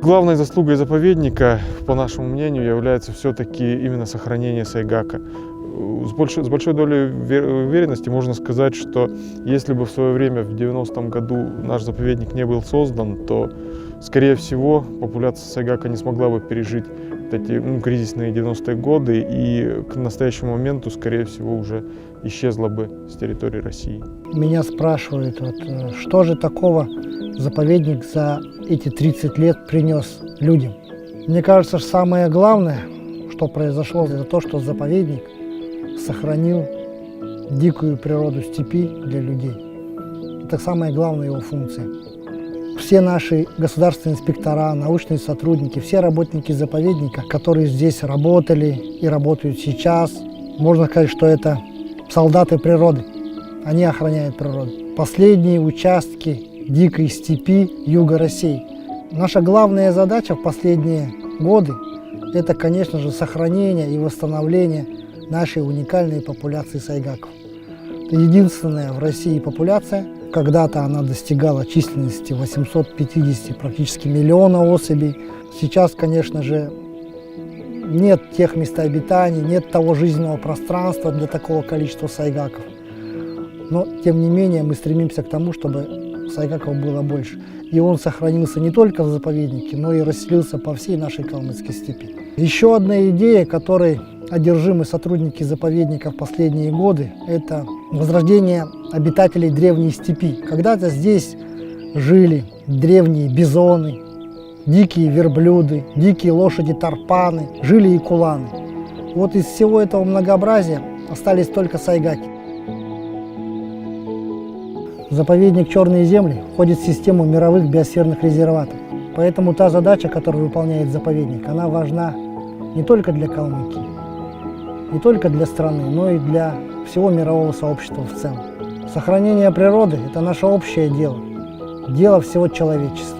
Главной заслугой заповедника, по нашему мнению, является все-таки именно сохранение сайгака. С большой долей уверенности можно сказать, что если бы в свое время, в 90-м году, наш заповедник не был создан, то, скорее всего, популяция сайгака не смогла бы пережить эти кризисные 90-е годы и к настоящему моменту, скорее всего, уже исчезла бы с территории России. Меня спрашивают, что же такого заповедник за эти 30 лет принес людям. Мне кажется, самое главное, что произошло, это то, что заповедник сохранил дикую природу степи для людей. Это самая главная его функция. Все наши государственные инспектора, научные сотрудники, все работники заповедника, которые здесь работали и работают сейчас, можно сказать, что это солдаты природы. Они охраняют природу. Последние участки дикой степи юга России. Наша главная задача в последние годы – это, конечно же, сохранение и восстановление нашей уникальной популяции сайгаков. Это единственная в России популяция. Когда-то она достигала численности 850, практически миллиона особей. Сейчас, конечно же, нет тех мест обитания, нет того жизненного пространства для такого количества сайгаков. Но, тем не менее, мы стремимся к тому, чтобы сайгаков было больше. И он сохранился не только в заповеднике, но и расселился по всей нашей калмыцкой степи. Еще одна идея, которой одержимы сотрудники заповедника в последние годы, это возрождение обитателей древней степи. Когда-то здесь жили древние бизоны, дикие верблюды, дикие лошади-тарпаны, жили и куланы. Вот из всего этого многообразия остались только сайгаки. Заповедник «Черные земли» входит в систему мировых биосферных резерватов. Поэтому та задача, которую выполняет заповедник, она важна не только для Калмыкии, не только для страны, но и для всего мирового сообщества в целом. Сохранение природы – это наше общее дело, дело всего человечества.